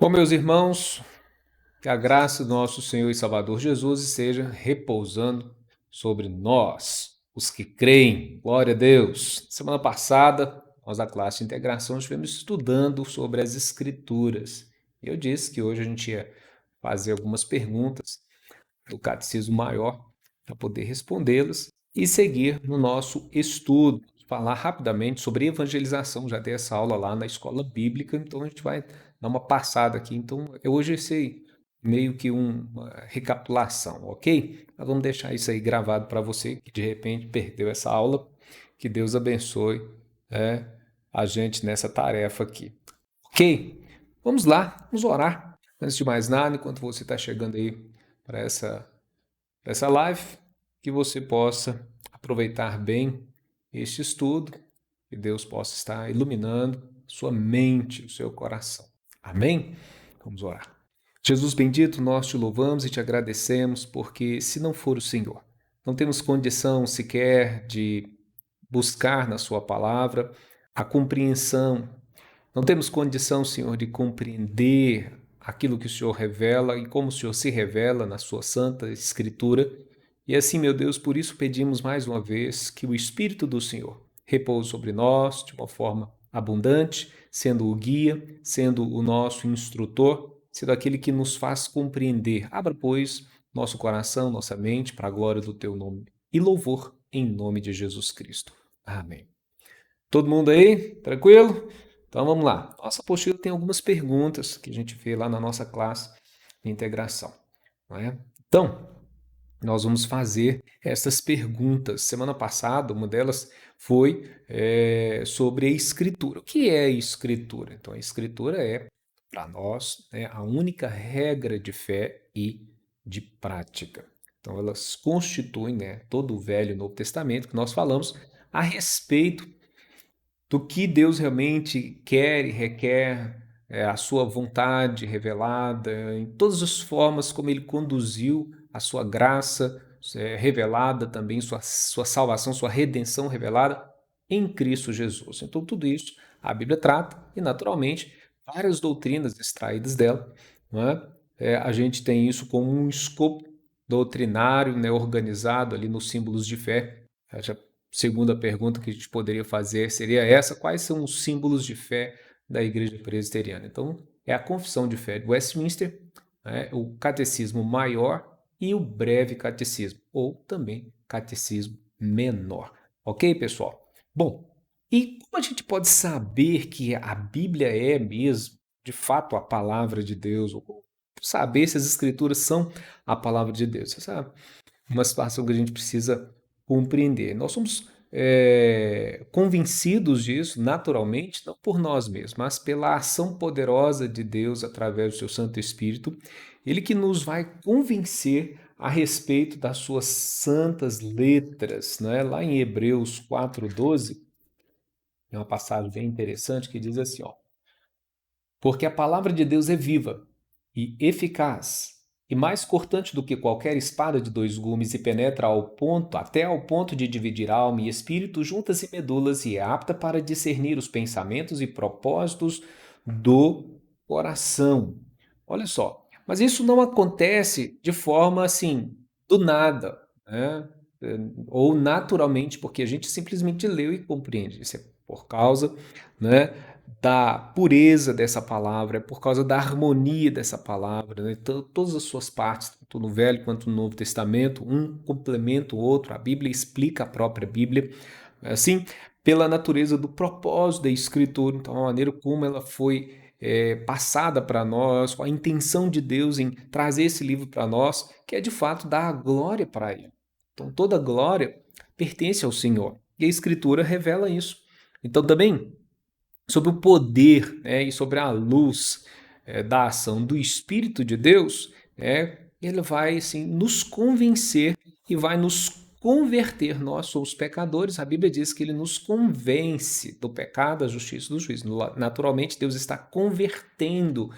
Bom, meus irmãos, que a graça do nosso Senhor e Salvador Jesus esteja repousando sobre nós, os que creem. Glória a Deus. Semana passada, nós da classe de integração estivemos estudando sobre as Escrituras. E eu disse que hoje a gente ia fazer algumas perguntas do Catecismo Maior para poder respondê-las e seguir no nosso estudo. Falar rapidamente sobre evangelização. Já dei essa aula lá na escola bíblica, então a gente vai dar uma passada aqui. Então, hoje esse meio que uma recapitulação, ok? Mas vamos deixar isso aí gravado para você que de repente perdeu essa aula. Que Deus abençoe a gente nessa tarefa aqui. Ok? Vamos lá, vamos orar. Antes de mais nada, enquanto você está chegando aí para essa live, que você possa aproveitar bem este estudo, que Deus possa estar iluminando sua mente, o seu coração. Amém? Vamos orar. Jesus bendito, nós te louvamos e te agradecemos, porque se não for o Senhor, não temos condição sequer de buscar na sua palavra a compreensão. Não temos condição, Senhor, de compreender aquilo que o Senhor revela e como o Senhor se revela na sua santa escritura. E assim, meu Deus, por isso pedimos mais uma vez que o Espírito do Senhor repouse sobre nós de uma forma abundante, sendo o guia, sendo o nosso instrutor, sendo aquele que nos faz compreender. Abra, pois, nosso coração, nossa mente para a glória do teu nome e louvor em nome de Jesus Cristo. Amém. Todo mundo aí? Tranquilo? Então vamos lá. Nossa apostila tem algumas perguntas que a gente vê lá na nossa classe de integração. Não é? Então, nós vamos fazer essas perguntas. Semana passada, uma delas foi sobre a escritura. O que é a escritura? Então, a escritura é, para nós, a única regra de fé e de prática. Então, elas constituem todo o Velho e Novo Testamento que nós falamos a respeito do que Deus realmente quer e requer, a sua vontade revelada, em todas as formas como Ele conduziu a sua graça revelada, também sua salvação, sua redenção revelada em Cristo Jesus. Então, tudo isso a Bíblia trata e, naturalmente, várias doutrinas extraídas dela. Não é? A gente tem isso como um escopo doutrinário, organizado ali nos símbolos de fé. Já segunda pergunta que a gente poderia fazer seria essa: quais são os símbolos de fé da Igreja Presbiteriana? Então, é a Confissão de Fé de Westminster, o Catecismo Maior e o Breve Catecismo, ou também Catecismo Menor. Ok, pessoal? Bom, e como a gente pode saber que a Bíblia é mesmo, de fato, a palavra de Deus? Ou saber se as Escrituras são a palavra de Deus? Você sabe? Uma situação que a gente precisa compreender. Nós somos convencidos disso, naturalmente, não por nós mesmos, mas pela ação poderosa de Deus através do seu Santo Espírito. Ele que nos vai convencer a respeito das suas santas letras. Né? Lá em Hebreus 4:12, é uma passagem bem interessante que diz assim, ó: porque a palavra de Deus é viva e eficaz, e mais cortante do que qualquer espada de dois gumes, e penetra até ao ponto de dividir alma e espírito, juntas e medulas, e é apta para discernir os pensamentos e propósitos do coração. Olha só, mas isso não acontece de forma assim, do nada, né? Ou naturalmente, porque a gente simplesmente leu e compreende. Isso é por causa, né, da pureza dessa palavra, é por causa da harmonia dessa palavra, né? Todas as suas partes, tanto no Velho quanto no Novo Testamento, um complementa o outro, a Bíblia explica a própria Bíblia, assim, pela natureza do propósito da Escritura, então a maneira como ela foi passada para nós, com a intenção de Deus em trazer esse livro para nós, que é de fato dar a glória para Ele. Então toda a glória pertence ao Senhor, e a Escritura revela isso. Então também, sobre o poder, e sobre a luz da ação do Espírito de Deus, ele vai assim, nos convencer e vai nos converter. Nós somos pecadores, a Bíblia diz que ele nos convence do pecado, da justiça e do juízo. Naturalmente, Deus está convertendo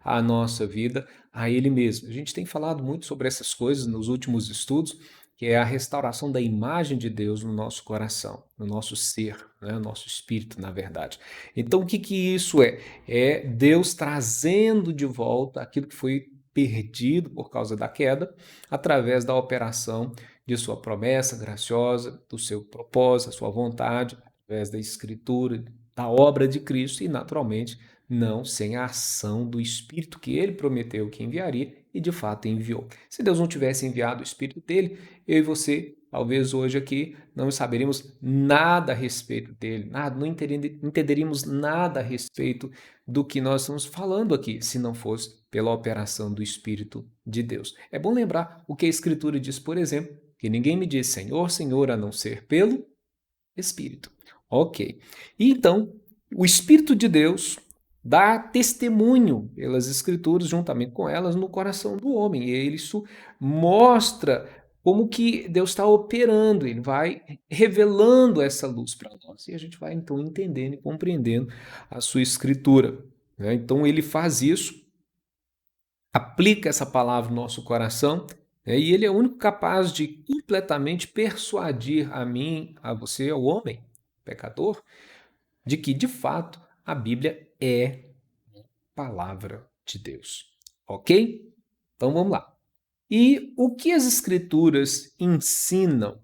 a nossa vida a Ele mesmo. A gente tem falado muito sobre essas coisas nos últimos estudos, que é a restauração da imagem de Deus no nosso coração, no nosso ser, né? No nosso espírito, na verdade. Então, o que que isso é? É Deus trazendo de volta aquilo que foi perdido por causa da queda, através da operação de sua promessa graciosa, do seu propósito, a sua vontade, através da Escritura, da obra de Cristo e, naturalmente, não sem a ação do Espírito que ele prometeu que enviaria e de fato enviou. Se Deus não tivesse enviado o Espírito dele, eu e você, talvez hoje aqui, não saberíamos nada a respeito dele, nada, não entenderíamos nada a respeito do que nós estamos falando aqui, se não fosse pela operação do Espírito de Deus. É bom lembrar o que a Escritura diz, por exemplo, que ninguém me diz Senhor, Senhor, a não ser pelo Espírito. Ok. E então, o Espírito de Deus dá testemunho pelas Escrituras, juntamente com elas, no coração do homem. E isso mostra como que Deus está operando, ele vai revelando essa luz para nós. E a gente vai, então, entendendo e compreendendo a sua Escritura, né? Então, ele faz isso, aplica essa palavra no nosso coração, né? E ele é o único capaz de completamente persuadir a mim, a você, ao homem, pecador, de que, de fato, a Bíblia é palavra de Deus. Ok? Então vamos lá. E o que as Escrituras ensinam,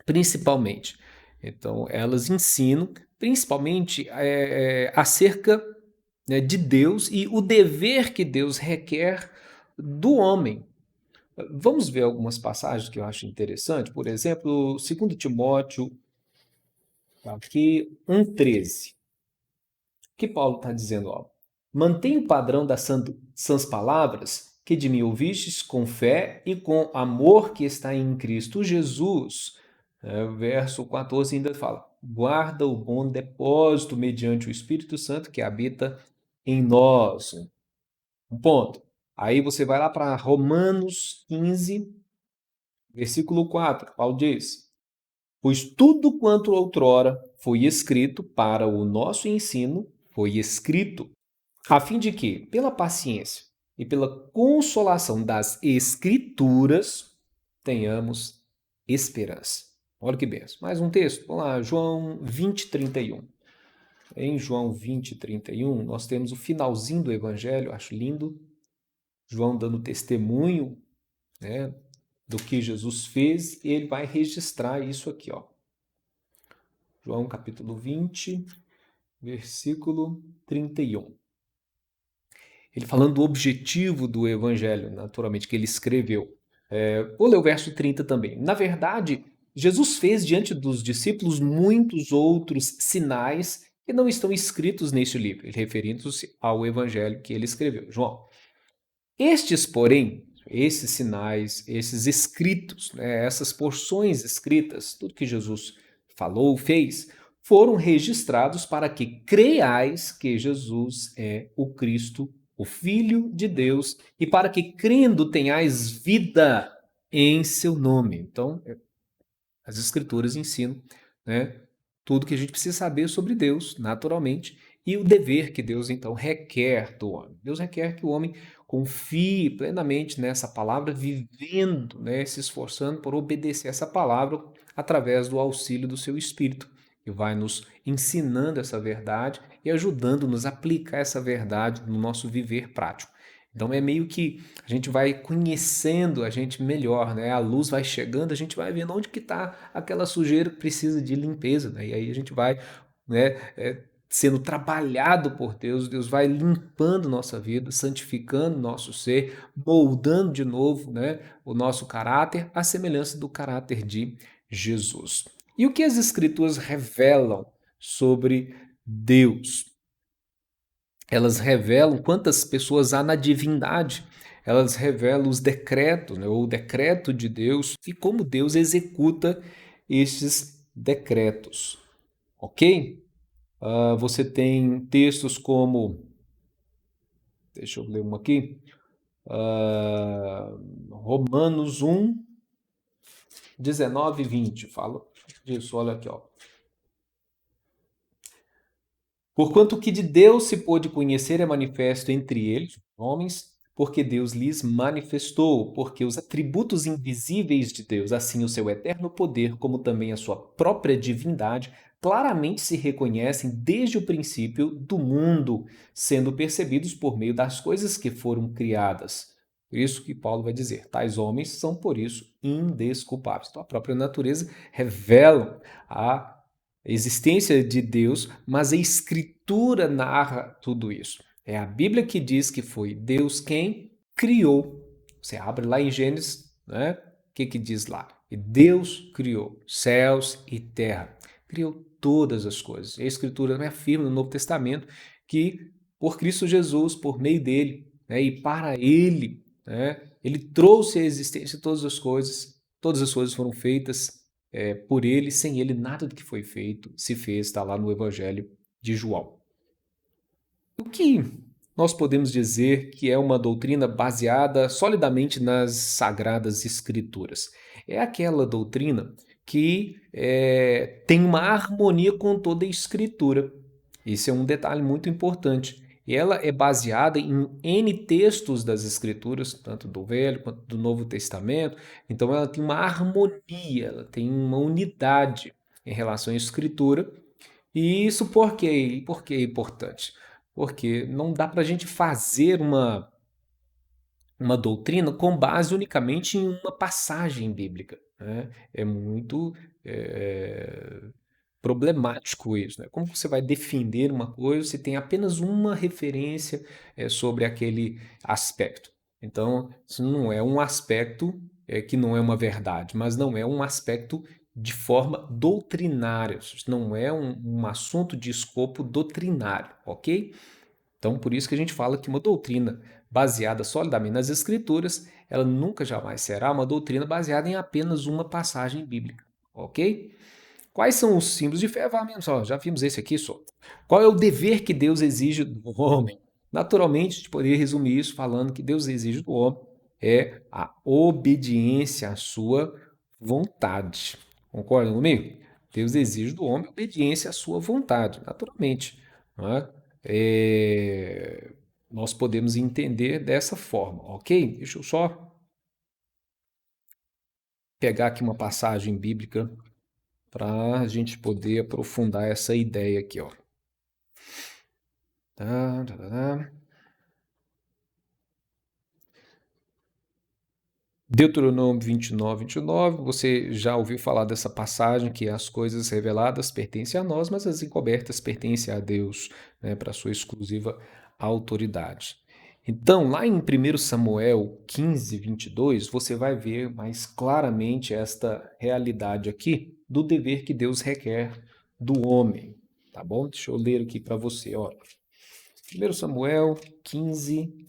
principalmente? Então, elas ensinam principalmente acerca, né, de Deus e o dever que Deus requer do homem. Vamos ver algumas passagens que eu acho interessante. Por exemplo, 2 Timóteo, aqui 1,13. Que Paulo está dizendo, ó, mantenha o padrão das sãs palavras que de mim ouvistes com fé e com amor que está em Cristo Jesus. Verso 14 ainda fala, guarda o bom depósito mediante o Espírito Santo que habita em nós. Um ponto. Aí você vai lá para Romanos 15, versículo 4. Paulo diz, pois tudo quanto outrora foi escrito para o nosso ensino, foi escrito, a fim de que, pela paciência e pela consolação das Escrituras, tenhamos esperança. Olha que benção. Mais um texto. Vamos lá, João 20, 31. Em João 20, 31, nós temos o finalzinho do Evangelho, acho lindo. João dando testemunho, né, do que Jesus fez, e ele vai registrar isso aqui, ó. João capítulo 20, versículo 31. Ele falando do objetivo do evangelho, naturalmente, que ele escreveu. Vou ler o verso 30 também. Na verdade, Jesus fez diante dos discípulos muitos outros sinais que não estão escritos neste livro, ele referindo-se ao evangelho que ele escreveu. João. Estes, porém, esses sinais, esses escritos, né, essas porções escritas, tudo que Jesus falou, fez, foram registrados para que creiais que Jesus é o Cristo, o Filho de Deus, e para que, crendo, tenhais vida em seu nome. Então, as Escrituras ensinam, né, tudo que a gente precisa saber sobre Deus, naturalmente, e o dever que Deus, então, requer do homem. Deus requer que o homem confie plenamente nessa palavra, vivendo, né, se esforçando por obedecer essa palavra através do auxílio do seu Espírito, que vai nos ensinando essa verdade e ajudando-nos a aplicar essa verdade no nosso viver prático. Então é meio que a gente vai conhecendo a gente melhor, né? A luz vai chegando, a gente vai vendo onde que está aquela sujeira que precisa de limpeza, né? E aí a gente vai, né, sendo trabalhado por Deus, Deus vai limpando nossa vida, santificando nosso ser, moldando de novo, né, o nosso caráter, à semelhança do caráter de Jesus. E o que as Escrituras revelam sobre Deus? Elas revelam quantas pessoas há na divindade, elas revelam os decretos, né, ou o decreto de Deus e como Deus executa estes decretos, ok? Você tem textos como, deixa eu ler um aqui, Romanos 1, 19 e 20, fala disso, olha aqui, ó. Porquanto o que de Deus se pôde conhecer é manifesto entre eles, homens, porque Deus lhes manifestou, porque os atributos invisíveis de Deus, assim o seu eterno poder, como também a sua própria divindade, claramente se reconhecem desde o princípio do mundo, sendo percebidos por meio das coisas que foram criadas. Por isso que Paulo vai dizer, tais homens são por isso indesculpáveis. Então a própria natureza revela a existência de Deus, mas a Escritura narra tudo isso. É a Bíblia que diz que foi Deus quem criou. Você abre lá em Gênesis, né? O que diz lá? E Deus criou céus e terra. Criou todas as coisas. E a Escritura me afirma no Novo Testamento que por Cristo Jesus, por meio dele, né, e para ele, né, ele trouxe à existência todas as coisas foram feitas por ele, sem ele nada do que foi feito se fez, está lá no Evangelho de João. O que nós podemos dizer que é uma doutrina baseada solidamente nas Sagradas Escrituras? É aquela doutrina que tem uma harmonia com toda a Escritura. Esse é um detalhe muito importante. Ela é baseada em N textos das Escrituras, tanto do Velho quanto do Novo Testamento. Então, ela tem uma harmonia, ela tem uma unidade em relação à Escritura. E isso por quê? Por que é importante? Porque não dá para a gente fazer uma doutrina com base unicamente em uma passagem bíblica, né? É muito problemático isso, né? Como você vai defender uma coisa se tem apenas uma referência sobre aquele aspecto? Então, isso não é um aspecto que não é uma verdade, mas não é um aspecto de forma doutrinária. Isso não é um assunto de escopo doutrinário, ok? Então, por isso que a gente fala que uma doutrina baseada solidamente nas Escrituras, ela nunca jamais será uma doutrina baseada em apenas uma passagem bíblica, ok? Quais são os símbolos de fé? Só, já vimos esse aqui só. Qual é o dever que Deus exige do homem? Naturalmente, a gente poderia resumir isso falando que Deus exige do homem é a obediência à sua vontade. Concordam comigo? Deus exige do homem obediência à sua vontade, naturalmente. Não é? Nós podemos entender dessa forma, ok? Deixa eu só pegar aqui uma passagem bíblica para a gente poder aprofundar essa ideia aqui, ó. Tá, tá, tá, tá. Deuteronômio 29, você já ouviu falar dessa passagem que as coisas reveladas pertencem a nós, mas as encobertas pertencem a Deus, né, para sua exclusiva autoridade. Então, lá em 1 Samuel 15, 22, você vai ver mais claramente esta realidade aqui do dever que Deus requer do homem, tá bom? Deixa eu ler aqui para você, ó. 1 Samuel 15,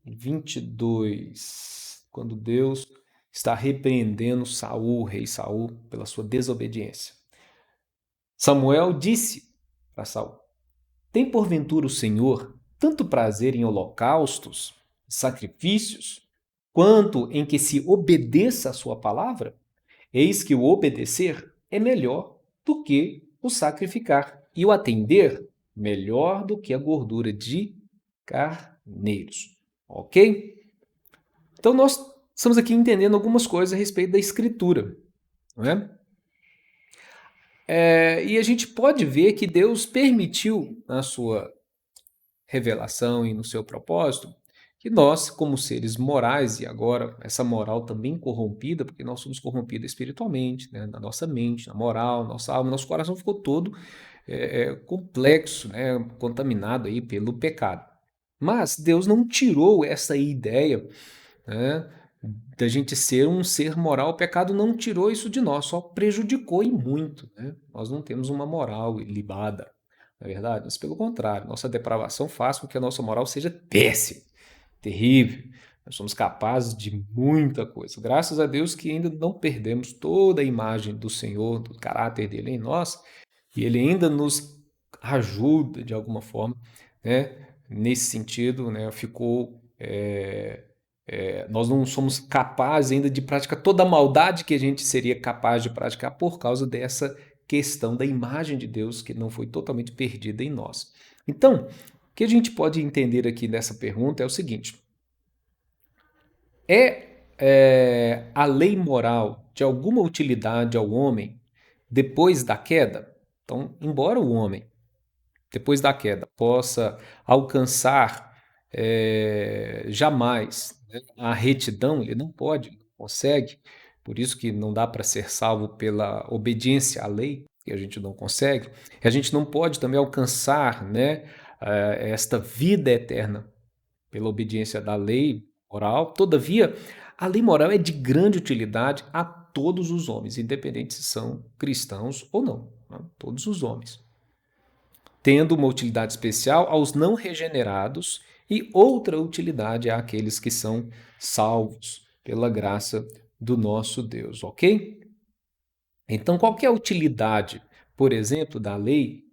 22, quando Deus está repreendendo Saul, rei Saul, pela sua desobediência. Samuel disse para Saul: tem porventura o Senhor tanto prazer em holocaustos, sacrifícios, quanto em que se obedeça a sua palavra? Eis que o obedecer é melhor do que o sacrificar, e o atender melhor do que a gordura de carneiros. Ok? Então nós estamos aqui entendendo algumas coisas a respeito da Escritura, não é? E a gente pode ver que Deus permitiu na sua revelação e no seu propósito que nós, como seres morais, e agora essa moral também corrompida, porque nós somos corrompidos espiritualmente, né, na nossa mente, na moral, nossa alma, nosso coração ficou todo complexo, né, contaminado aí pelo pecado. Mas Deus não tirou essa ideia, né, da gente ser um ser moral. O pecado não tirou isso de nós, só prejudicou e muito, né? Nós não temos uma moral ilibada, não é verdade? Mas pelo contrário, nossa depravação faz com que a nossa moral seja péssima, terrível. Nós somos capazes de muita coisa. Graças a Deus que ainda não perdemos toda a imagem do Senhor, do caráter dele em nós, e ele ainda nos ajuda de alguma forma, né? Nesse sentido, né? Nós não somos capazes ainda de praticar toda a maldade que a gente seria capaz de praticar por causa dessa questão da imagem de Deus que não foi totalmente perdida em nós. Então, o que a gente pode entender aqui nessa pergunta é o seguinte: a lei moral de alguma utilidade ao homem depois da queda? Então, embora o homem, depois da queda, possa alcançar jamais, né, a retidão, ele não pode, não consegue. Por isso que não dá para ser salvo pela obediência à lei, que a gente não consegue. A gente não pode também alcançar, né, esta vida eterna pela obediência da lei moral. Todavia, a lei moral é de grande utilidade a todos os homens, independente se são cristãos ou não, né? Todos os homens, tendo uma utilidade especial aos não regenerados e outra utilidade àqueles que são salvos pela graça do nosso Deus, ok? Então, qual que é a utilidade, por exemplo, da lei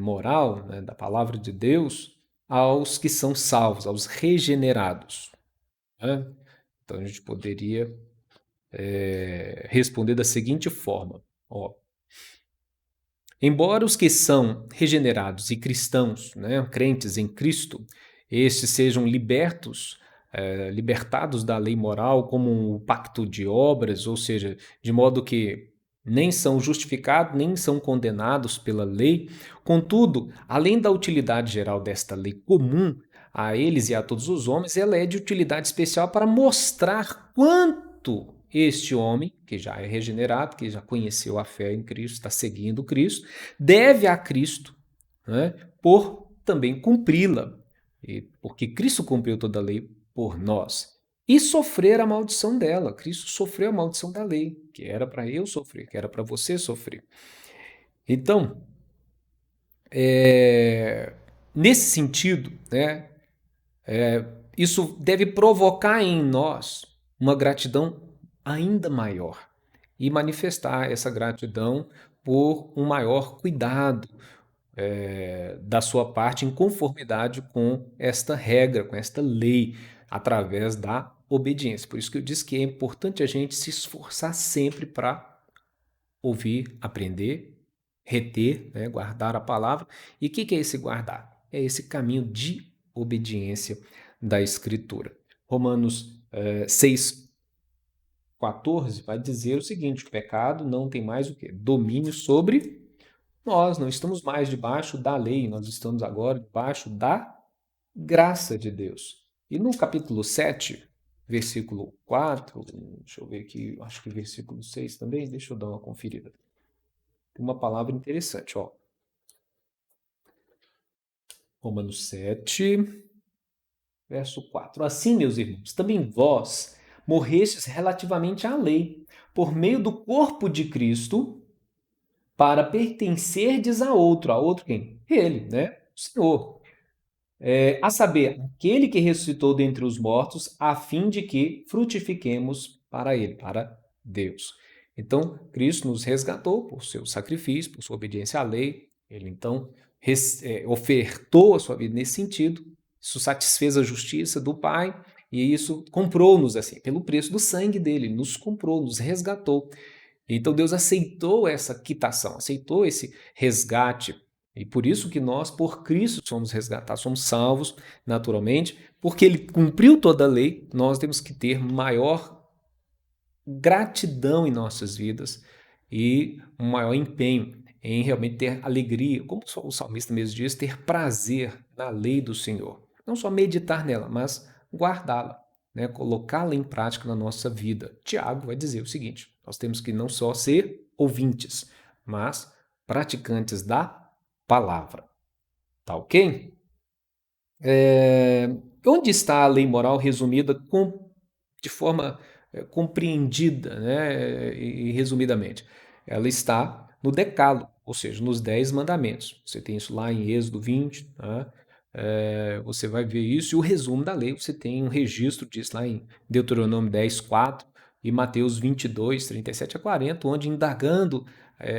moral, né, da palavra de Deus, aos que são salvos, aos regenerados, né? Então, a gente poderia responder da seguinte forma: ó, embora os que são regenerados e cristãos, né, crentes em Cristo, estes sejam libertados da lei moral como o pacto de obras, ou seja, de modo que nem são justificados, nem são condenados pela lei. Contudo, além da utilidade geral desta lei comum a eles e a todos os homens, ela é de utilidade especial para mostrar quanto este homem, que já é regenerado, que já conheceu a fé em Cristo, está seguindo Cristo, deve a Cristo, né, por também cumpri-la, porque Cristo cumpriu toda a lei por nós. E sofrer a maldição dela. Cristo sofreu a maldição da lei, que era para eu sofrer, que era para você sofrer. Então, nesse sentido, né, isso deve provocar em nós uma gratidão ainda maior e manifestar essa gratidão por um maior cuidado da sua parte em conformidade com esta regra, com esta lei, através da obediência. Por isso que eu disse que é importante a gente se esforçar sempre para ouvir, aprender, reter, né, guardar a palavra. E o que é esse guardar? É esse caminho de obediência da Escritura. Romanos 6,14 vai dizer o seguinte: o pecado não tem mais o quê? Domínio sobre nós, não estamos mais debaixo da lei, nós estamos agora debaixo da graça de Deus. E no capítulo 7, versículo 4, deixa eu ver aqui, acho que versículo 6 também, deixa eu dar uma conferida. Tem uma palavra interessante, ó. Romanos 7, verso 4. Assim, meus irmãos, também vós morrestes relativamente à lei, por meio do corpo de Cristo, para pertencerdes a outro quem? Ele, né? O Senhor. A saber, aquele que ressuscitou dentre os mortos, a fim de que frutifiquemos para ele, para Deus. Então, Cristo nos resgatou por seu sacrifício, por sua obediência à lei. Ele, então, ofertou a sua vida nesse sentido. Isso satisfez a justiça do Pai e isso comprou-nos, assim, pelo preço do sangue dele. Ele nos comprou, nos resgatou. Então, Deus aceitou essa quitação, aceitou esse resgate. E por isso que nós, por Cristo, somos resgatados, somos salvos naturalmente, porque Ele cumpriu toda a lei, nós temos que ter maior gratidão em nossas vidas e um maior empenho em realmente ter alegria, como o salmista mesmo diz, ter prazer na lei do Senhor. Não só meditar nela, mas guardá-la, né? Colocá-la em prática na nossa vida. Tiago vai dizer o seguinte: nós temos que não só ser ouvintes, mas praticantes da palavra. Tá ok? Onde está a lei moral resumida de forma compreendida, né, e resumidamente? Ela está no Decálogo, ou seja, nos 10 mandamentos. Você tem isso lá em Êxodo 20, tá? Você vai ver isso, e o resumo da lei, você tem um registro disso lá em Deuteronômio 10, 4 e Mateus 22, 37 a 40, onde indagando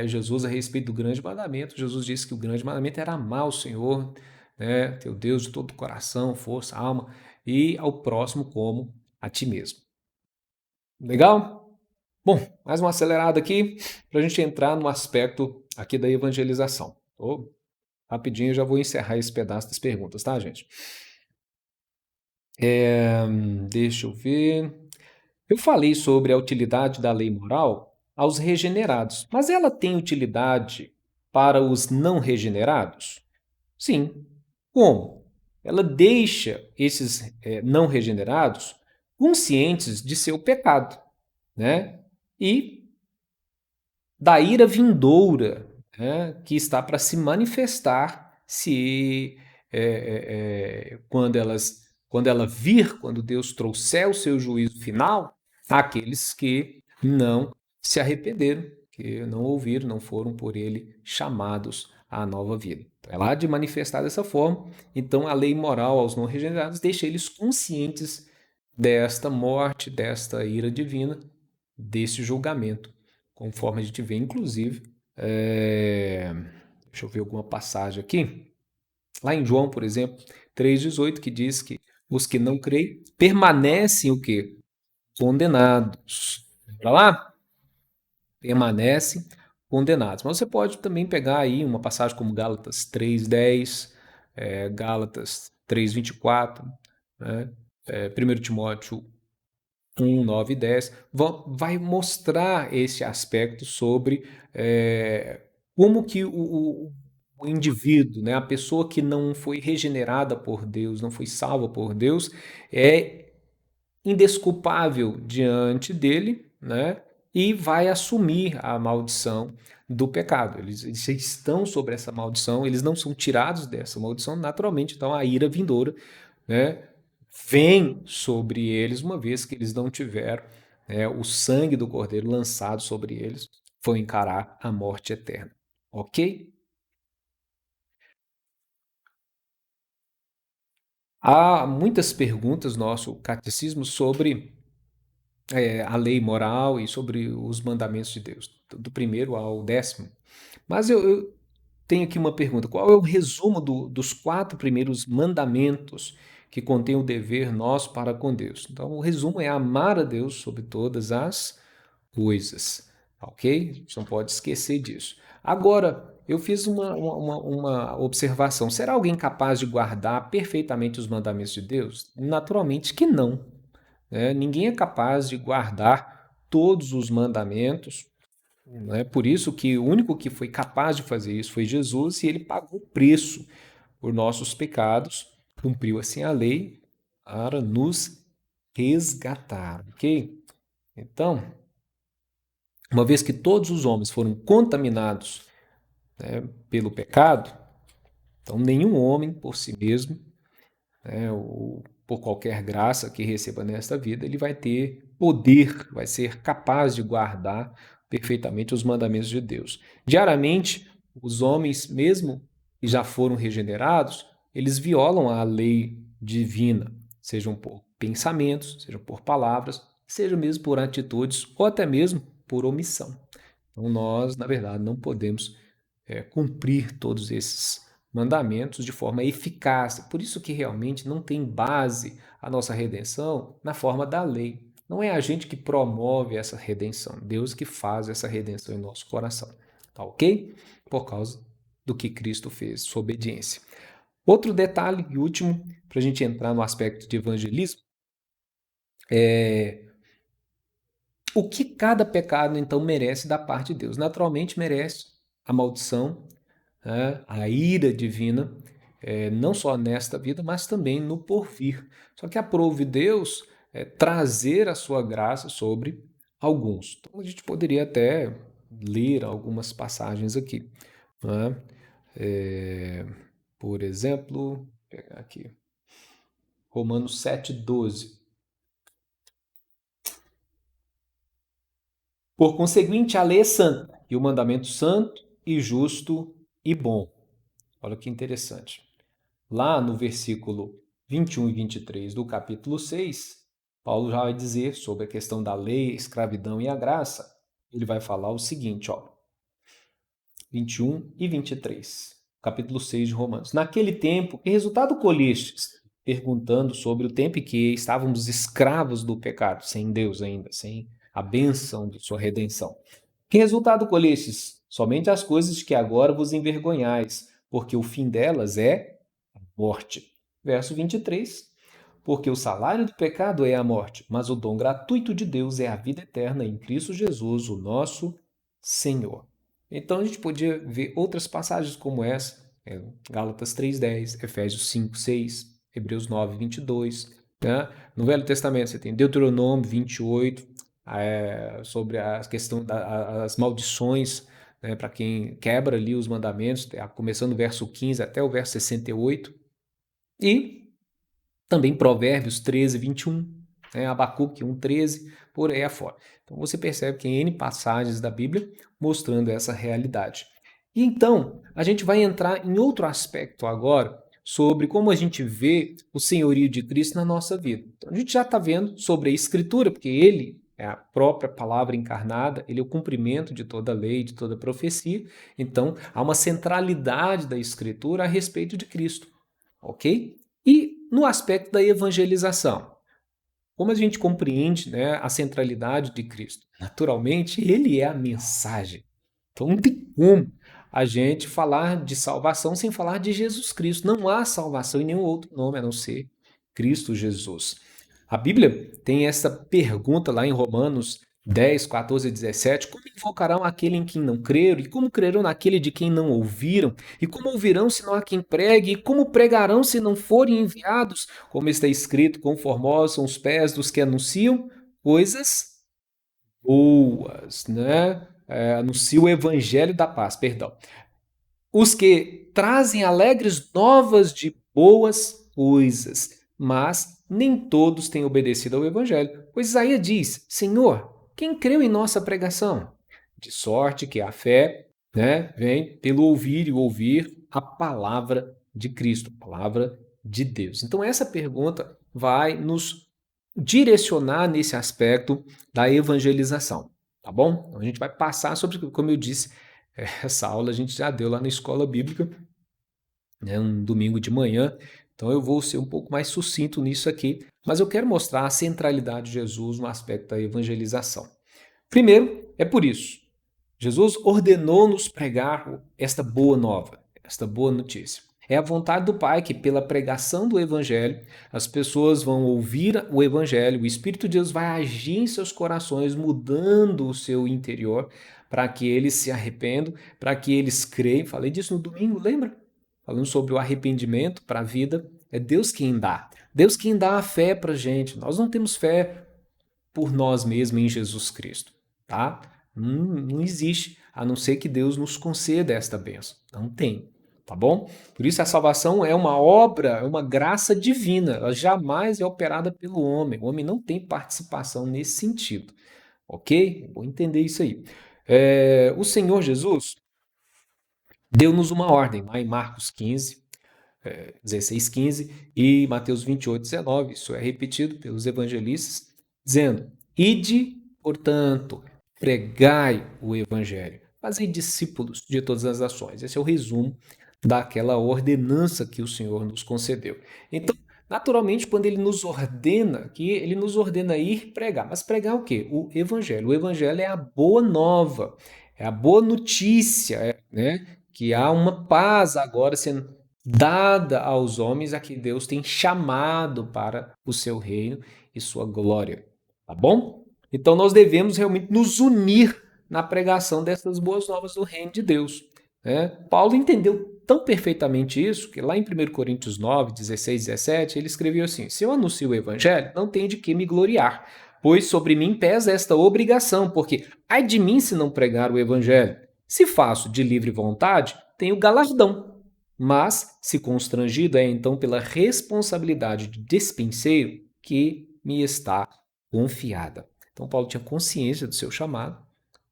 Jesus a respeito do grande mandamento, Jesus disse que o grande mandamento era amar o Senhor, né, teu Deus de todo o coração, força, alma, e ao próximo como a ti mesmo. Legal? Bom, mais uma acelerada aqui para a gente entrar no aspecto aqui da evangelização. Rapidinho eu já vou encerrar esse pedaço das perguntas, tá, gente? Deixa eu ver. Eu falei sobre a utilidade da lei moral aos regenerados, mas ela tem utilidade para os não regenerados? Sim. Como? Ela deixa esses não regenerados conscientes de seu pecado, né? E da ira vindoura, né, que está para se manifestar se quando ela vir, quando Deus trouxer o seu juízo final, aqueles que não se arrependeram, que não ouviram, não foram por ele chamados à nova vida. Ela há de manifestar dessa forma. Então, a lei moral aos não regenerados deixa eles conscientes desta morte, desta ira divina, desse julgamento, conforme a gente vê, inclusive, deixa eu ver alguma passagem aqui, lá em João, por exemplo, 3,18, que diz que os que não creem permanecem o quê? Condenados. Para lá? Permanecem condenados. Mas você pode também pegar aí uma passagem como Gálatas 3,10, Gálatas 3,24, né? 1 Timóteo 1, 9 e 10, vai mostrar esse aspecto sobre como que o indivíduo, né, a pessoa que não foi regenerada por Deus, não foi salva por Deus, é indesculpável diante dele, né, e vai assumir a maldição do pecado. Eles estão sobre essa maldição, eles não são tirados dessa maldição, naturalmente, então a ira vindoura, né, vem sobre eles, uma vez que eles não tiveram o sangue do Cordeiro lançado sobre eles, foi encarar a morte eterna. Ok? Há muitas perguntas no nosso catecismo sobre a lei moral e sobre os mandamentos de Deus, do primeiro ao 10º. Mas eu tenho aqui uma pergunta: qual é o resumo dos 4 primeiros mandamentos que contém o dever nosso para com Deus? Então, o resumo é amar a Deus sobre todas as coisas, ok? A gente não pode esquecer disso. Agora, eu fiz uma observação: será alguém capaz de guardar perfeitamente os mandamentos de Deus? Naturalmente que não, né? Ninguém é capaz de guardar todos os mandamentos, né? Por isso que o único que foi capaz de fazer isso foi Jesus, e ele pagou o preço por nossos pecados, cumpriu assim a lei para nos resgatar, ok? Então, uma vez que todos os homens foram contaminados, né, pelo pecado, então nenhum homem por si mesmo, né, ou por qualquer graça que receba nesta vida, ele vai ter poder, vai ser capaz de guardar perfeitamente os mandamentos de Deus. Diariamente, os homens, mesmo que já foram regenerados, eles violam a lei divina, sejam por pensamentos, sejam por palavras, seja mesmo por atitudes ou até mesmo por omissão. Então, nós, na verdade, não podemos cumprir todos esses mandamentos de forma eficaz. Por isso que realmente não tem base a nossa redenção na forma da lei. Não é a gente que promove essa redenção, Deus que faz essa redenção em nosso coração. Tá ok? Por causa do que Cristo fez, sua obediência. Outro detalhe e último, para a gente entrar no aspecto de evangelismo, é o que cada pecado então merece da parte de Deus. Naturalmente merece a maldição, né, a ira divina, não só nesta vida, mas também no porvir. Só que aprove Deus trazer a sua graça sobre alguns. Então a gente poderia até ler algumas passagens aqui, né? Por exemplo, vou pegar aqui, Romanos 7,12. Por conseguinte, a lei é santa, e o mandamento santo e justo e bom. Olha que interessante. Lá no versículo 21 e 23 do capítulo 6, Paulo já vai dizer sobre a questão da lei, a escravidão e a graça. Ele vai falar o seguinte, ó, 21 e 23, capítulo 6 de Romanos. Naquele tempo, que resultado colhestes? Perguntando sobre o tempo em que estávamos escravos do pecado, sem Deus ainda, sem a bênção de sua redenção. Que resultado colhestes? Somente as coisas que agora vos envergonhais, porque o fim delas é morte. Verso 23. porque o salário do pecado é a morte, mas o dom gratuito de Deus é a vida eterna em Cristo Jesus, o nosso Senhor. Então a gente podia ver outras passagens como essa, Gálatas 3:10, Efésios 5:6, Hebreus 9:22, né? No Velho Testamento você tem Deuteronômio 28, sobre a questão das maldições, né, para quem quebra ali os mandamentos, começando do verso 15 até o verso 68, e também Provérbios 13:21, né, Abacuque 1:13, por aí afora. Então você percebe que tem N passagens da Bíblia mostrando essa realidade. E então, a gente vai entrar em outro aspecto agora, sobre como a gente vê o senhorio de Cristo na nossa vida. Então, a gente já está vendo sobre a Escritura, porque ele é a própria palavra encarnada, ele é o cumprimento de toda a lei, de toda a profecia. Então, há uma centralidade da Escritura a respeito de Cristo, ok? E no aspecto da evangelização, como a gente compreende, né, a centralidade de Cristo? Naturalmente, ele é a mensagem. Então não tem como a gente falar de salvação sem falar de Jesus Cristo. Não há salvação em nenhum outro nome a não ser Cristo Jesus. A Bíblia tem essa pergunta lá em Romanos 10, 14 e 17: como invocarão aquele em quem não creram? E como crerão naquele de quem não ouviram? E como ouvirão se não há quem pregue? E como pregarão se não forem enviados? Como está escrito, quão formosos são os pés dos que anunciam coisas boas, né? Anuncia o evangelho da paz, perdão. Os que trazem alegres novas de boas coisas, mas nem todos têm obedecido ao evangelho. Pois Isaías diz: Senhor, quem creu em nossa pregação? De sorte que a fé, né, vem pelo ouvir e ouvir a palavra de Cristo, a palavra de Deus. Então essa pergunta vai nos direcionar nesse aspecto da evangelização, tá bom? Então a gente vai passar sobre, como eu disse, essa aula a gente já deu lá na escola bíblica, né, um domingo de manhã, então eu vou ser um pouco mais sucinto nisso aqui, mas eu quero mostrar a centralidade de Jesus no aspecto da evangelização. Primeiro, é por isso, Jesus ordenou-nos pregar esta boa nova, esta boa notícia. É a vontade do Pai que, pela pregação do Evangelho, as pessoas vão ouvir o Evangelho, o Espírito de Deus vai agir em seus corações, mudando o seu interior, para que eles se arrependam, para que eles creiam. Falei disso no domingo, lembra? Falando sobre o arrependimento para a vida. É Deus quem dá. Deus quem dá a fé para a gente. Nós não temos fé por nós mesmos em Jesus Cristo, tá? Não existe, a não ser que Deus nos conceda esta bênção. Não tem, tá bom? Por isso a salvação é uma obra, é uma graça divina. Ela jamais é operada pelo homem. O homem não tem participação nesse sentido, ok? Vou entender isso aí. O Senhor Jesus deu-nos uma ordem, lá em Marcos 15, 16, 15 e Mateus 28, 19. Isso é repetido pelos evangelistas, dizendo: ide, portanto, pregai o evangelho, fazei discípulos de todas as nações. Esse é o resumo daquela ordenança que o Senhor nos concedeu. Então, naturalmente, quando ele nos ordena, que ele nos ordena ir pregar. Mas pregar o quê? O evangelho. O evangelho é a boa nova, é a boa notícia, né? Que há uma paz agora sendo dada aos homens a que Deus tem chamado para o seu reino e sua glória. Tá bom? Então nós devemos realmente nos unir na pregação dessas boas novas do reino de Deus, né? Paulo entendeu tão perfeitamente isso que lá em 1 Coríntios 9, 16 e 17, ele escreveu assim: se eu anuncio o evangelho, não tenho de que me gloriar, pois sobre mim pesa esta obrigação, porque ai de mim se não pregar o evangelho. Se faço de livre vontade, tenho galardão. Mas, se constrangido, é então pela responsabilidade de despenseiro que me está confiada. Então, Paulo tinha consciência do seu chamado,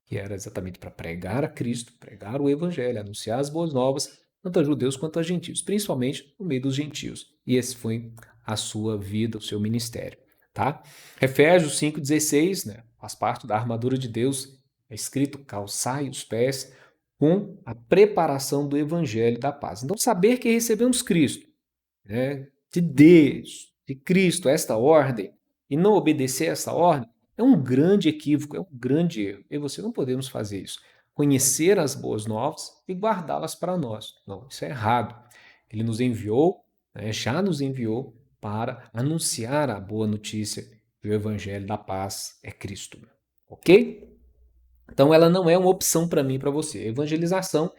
que era exatamente para pregar a Cristo, pregar o Evangelho, anunciar as boas novas, tanto a judeus quanto a gentios, principalmente no meio dos gentios. E esse foi a sua vida, o seu ministério. Tá? Efésios 5,16, né, faz parte da armadura de Deus, é escrito: calçai os pés com a preparação do evangelho da paz. Então, saber que recebemos Cristo, né, de Deus, de Cristo, esta ordem, e não obedecer a essa ordem, é um grande equívoco, é um grande erro. Eu e você não podemos fazer isso. Conhecer as boas novas e guardá-las para nós. Não, isso é errado. Ele nos enviou, né, já nos enviou para anunciar a boa notícia que o evangelho da paz é Cristo. Ok? Então ela não é uma opção para mim e para você. A evangelização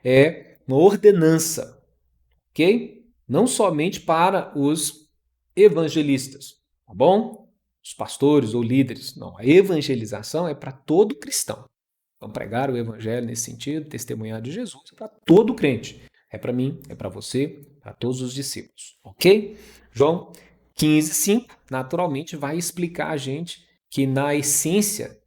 é uma ordenança, ok? Não somente para os evangelistas, tá bom? Os pastores ou líderes. Não, a evangelização é para todo cristão. Então, pregar o evangelho nesse sentido, testemunhar de Jesus, é para todo crente. É para mim, é para você, para todos os discípulos, ok? João 15:5, naturalmente, vai explicar a gente que na essência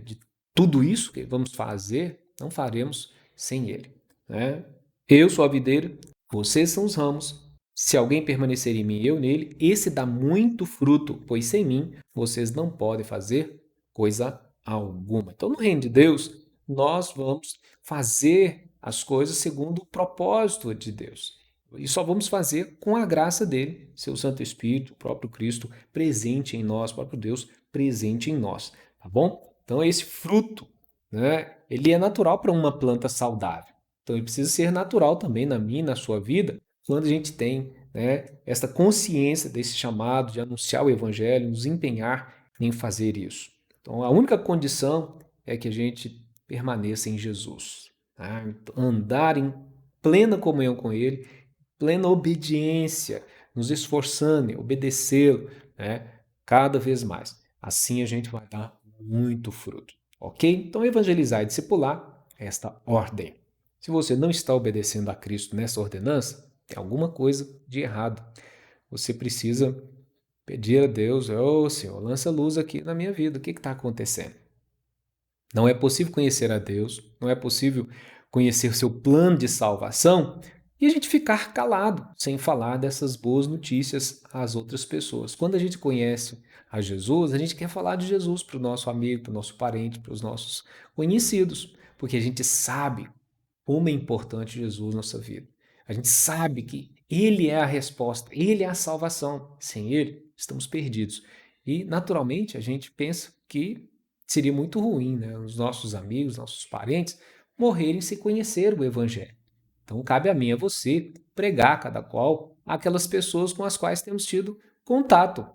de tudo isso que vamos fazer, não faremos sem ele, né? Eu sou a videira, vocês são os ramos. Se alguém permanecer em mim e eu nele, esse dá muito fruto, pois sem mim vocês não podem fazer coisa alguma. Então, no reino de Deus, nós vamos fazer as coisas segundo o propósito de Deus. E só vamos fazer com a graça dele, seu Santo Espírito, o próprio Cristo presente em nós, o próprio Deus presente em nós, tá bom? Então, esse fruto, né, ele é natural para uma planta saudável. Então, ele precisa ser natural também na minha e na sua vida, quando a gente tem, né, essa consciência desse chamado de anunciar o evangelho, nos empenhar em fazer isso. Então, a única condição é que a gente permaneça em Jesus, tá? Andar em plena comunhão com ele, plena obediência, nos esforçando em obedecê-lo, né, cada vez mais. Assim a gente vai dar muito fruto, ok? Então, evangelizar e discipular é esta ordem. Se você não está obedecendo a Cristo nessa ordenança, tem alguma coisa de errado. Você precisa pedir a Deus, ô Senhor, lança luz aqui na minha vida, o que está acontecendo? Não é possível conhecer a Deus, não é possível conhecer o seu plano de salvação e a gente ficar calado, sem falar dessas boas notícias às outras pessoas. Quando a gente conhece a Jesus, a gente quer falar de Jesus para o nosso amigo, para o nosso parente, para os nossos conhecidos, porque a gente sabe como é importante Jesus na nossa vida. A gente sabe que Ele é a resposta, Ele é a salvação. Sem Ele, estamos perdidos. E, naturalmente, a gente pensa que seria muito ruim, né? Os nossos amigos, nossos parentes morrerem sem conhecer o Evangelho. Então, cabe a mim e a você pregar cada qual aquelas pessoas com as quais temos tido contato.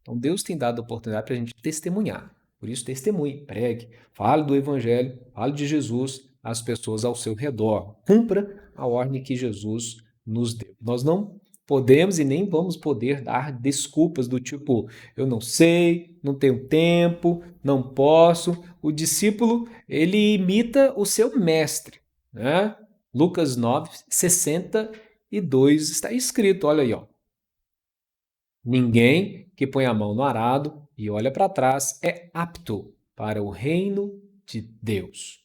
Então, Deus tem dado a oportunidade para a gente testemunhar. Por isso, testemunhe, pregue, fale do Evangelho, fale de Jesus às pessoas ao seu redor. Cumpra a ordem que Jesus nos deu. Nós não podemos e nem vamos poder dar desculpas do tipo, eu não sei, não tenho tempo, não posso. O discípulo, ele imita o seu mestre, né? Lucas 9:62 está escrito, olha aí, ó. Ninguém que põe a mão no arado e olha para trás é apto para o reino de Deus.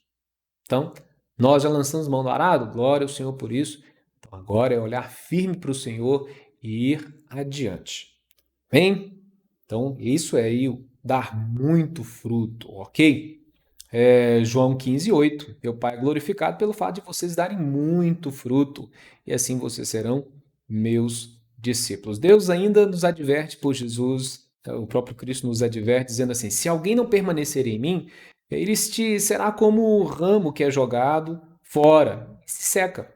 Então, nós já lançamos mão no arado, glória ao Senhor por isso. Então, agora é olhar firme para o Senhor e ir adiante. Bem? Então, isso é aí dar muito fruto, ok? João 15:8. Meu Pai é glorificado pelo fato de vocês darem muito fruto, e assim vocês serão meus discípulos. Deus ainda nos adverte por Jesus, o próprio Cristo nos adverte, dizendo assim: se alguém não permanecer em mim, ele será como o ramo que é jogado fora e se seca.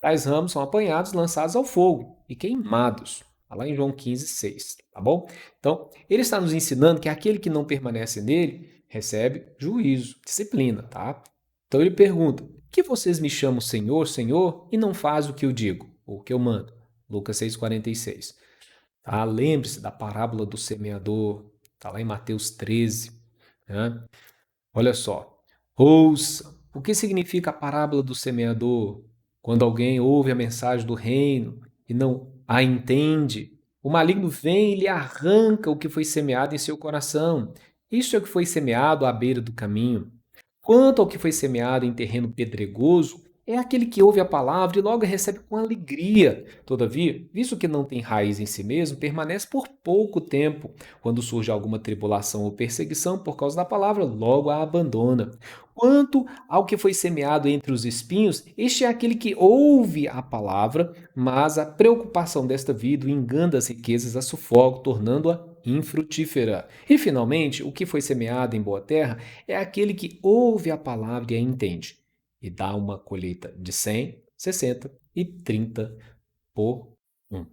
Tais ramos são apanhados, lançados ao fogo e queimados. Está lá em João 15:6, tá bom? Então, ele está nos ensinando que aquele que não permanece nele recebe juízo, disciplina, tá? Então ele pergunta: por que vocês me chamam Senhor, Senhor, e não fazem o que eu digo, ou o que eu mando? Lucas 6:46. Tá? Lembre-se da parábola do semeador, está lá em Mateus 13, né? Olha só, ouça. O que significa a parábola do semeador? Quando alguém ouve a mensagem do reino e não a entende, o maligno vem e lhe arranca o que foi semeado em seu coração. Isso é o que foi semeado à beira do caminho. Quanto ao que foi semeado em terreno pedregoso, é aquele que ouve a palavra e logo recebe com alegria. Todavia, visto que não tem raiz em si mesmo, permanece por pouco tempo. Quando surge alguma tribulação ou perseguição por causa da palavra, logo a abandona. Quanto ao que foi semeado entre os espinhos, este é aquele que ouve a palavra, mas a preocupação desta vida, o engano das riquezas, a sufoca, tornando-a infrutífera. E, finalmente, o que foi semeado em boa terra é aquele que ouve a palavra e a entende, e dá uma colheita de 100, 60 e 30 por um.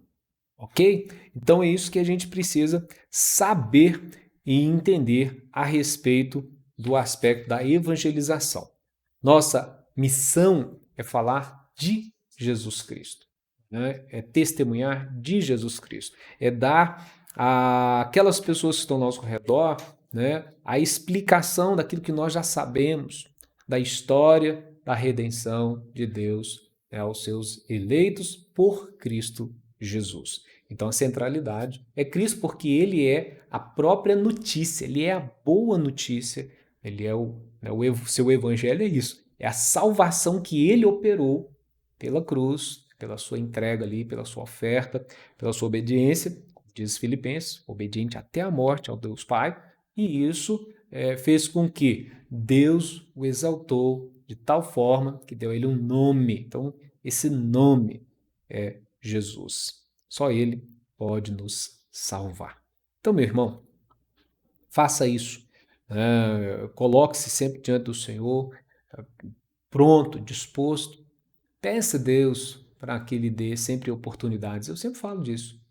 ok? Então é isso que a gente precisa saber e entender a respeito do aspecto da evangelização. Nossa missão é falar de Jesus Cristo, né? É testemunhar de Jesus Cristo, é dar àquelas pessoas que estão ao nosso redor, né, a explicação daquilo que nós já sabemos, da história da redenção de Deus, né, aos seus eleitos por Cristo Jesus. Então a centralidade é Cristo, porque ele é a própria notícia, ele é a boa notícia, ele é seu evangelho é isso, é a salvação que ele operou pela cruz, pela sua entrega ali, pela sua oferta, pela sua obediência, diz Filipenses, obediente até a morte ao Deus Pai, e isso fez com que Deus o exaltou de tal forma que deu a ele um nome. Então, esse nome é Jesus. Só ele pode nos salvar. Então, meu irmão, faça isso. Coloque-se sempre diante do Senhor, pronto, disposto. Peça a Deus para que Ele dê sempre oportunidades. Eu sempre falo disso,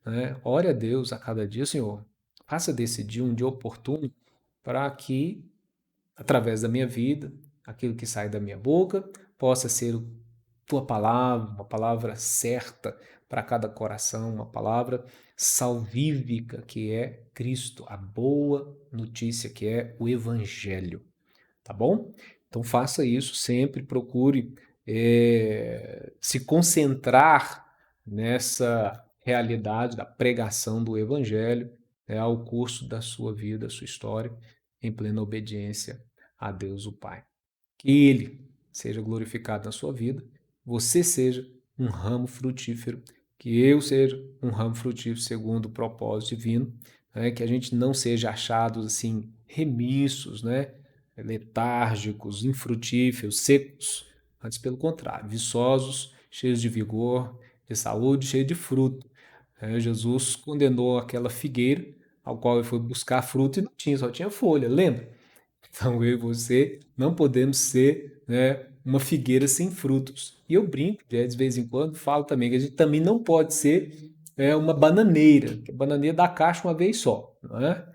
né? Ore a Deus a cada dia, Senhor. Faça desse dia um dia oportuno para que, através da minha vida, aquilo que sai da minha boca possa ser tua palavra, uma palavra certa para cada coração, uma palavra salvífica que é Cristo, a boa notícia que é o Evangelho, tá bom? Então faça isso sempre, procure se concentrar nessa realidade da pregação do Evangelho, ao curso da sua vida, da sua história, em plena obediência a Deus o Pai. Que Ele seja glorificado na sua vida, você seja um ramo frutífero, que eu seja um ramo frutífero segundo o propósito divino, né? Que a gente não seja achados assim remissos, né? Letárgicos, infrutíferos, secos, antes pelo contrário, viçosos, cheios de vigor, de saúde, cheios de fruto. Jesus condenou aquela figueira ao qual ele foi buscar fruto e não tinha, só tinha folha, lembra? Então eu e você não podemos ser, né, uma figueira sem frutos. E eu brinco, de vez em quando, falo também que a gente também não pode ser uma bananeira, que a bananeira dá caixa uma vez só, não é?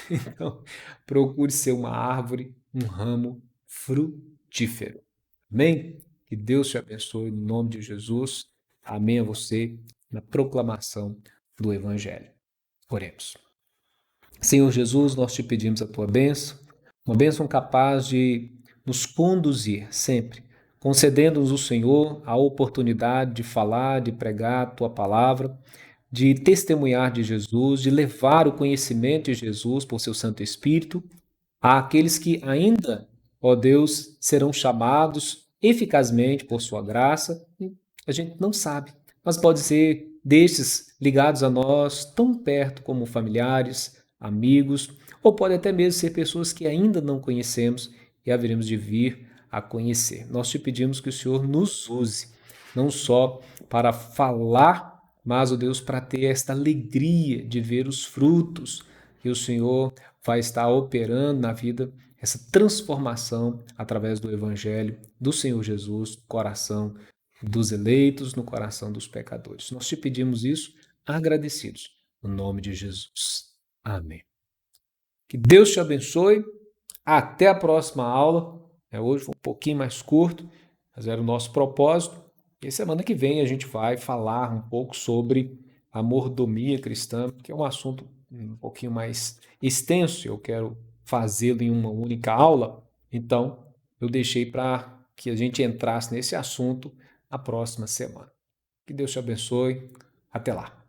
Então, procure ser uma árvore, um ramo frutífero. Amém? Que Deus te abençoe no nome de Jesus. Amém a você na proclamação do Evangelho. Oremos. Senhor Jesus, nós te pedimos a tua bênção, uma bênção capaz de nos conduzir sempre, concedendo-nos o Senhor a oportunidade de falar, de pregar a tua palavra, de testemunhar de Jesus, de levar o conhecimento de Jesus por seu Santo Espírito àqueles que ainda, ó Deus, serão chamados eficazmente por sua graça. A gente não sabe, mas pode ser destes ligados a nós tão perto como familiares, amigos, ou pode até mesmo ser pessoas que ainda não conhecemos e haveremos de vir a conhecer. Nós te pedimos que o Senhor nos use, não só para falar, mas, ó Deus, para ter esta alegria de ver os frutos que o Senhor vai estar operando na vida, essa transformação através do Evangelho do Senhor Jesus, no coração dos eleitos, no coração dos pecadores. Nós te pedimos isso agradecidos, no nome de Jesus. Amém. Que Deus te abençoe. Até a próxima aula. Hoje foi um pouquinho mais curto, mas era o nosso propósito. E semana que vem a gente vai falar um pouco sobre a mordomia cristã, que é um assunto um pouquinho mais extenso. Eu quero fazê-lo em uma única aula. Então, eu deixei para que a gente entrasse nesse assunto na próxima semana. Que Deus te abençoe. Até lá.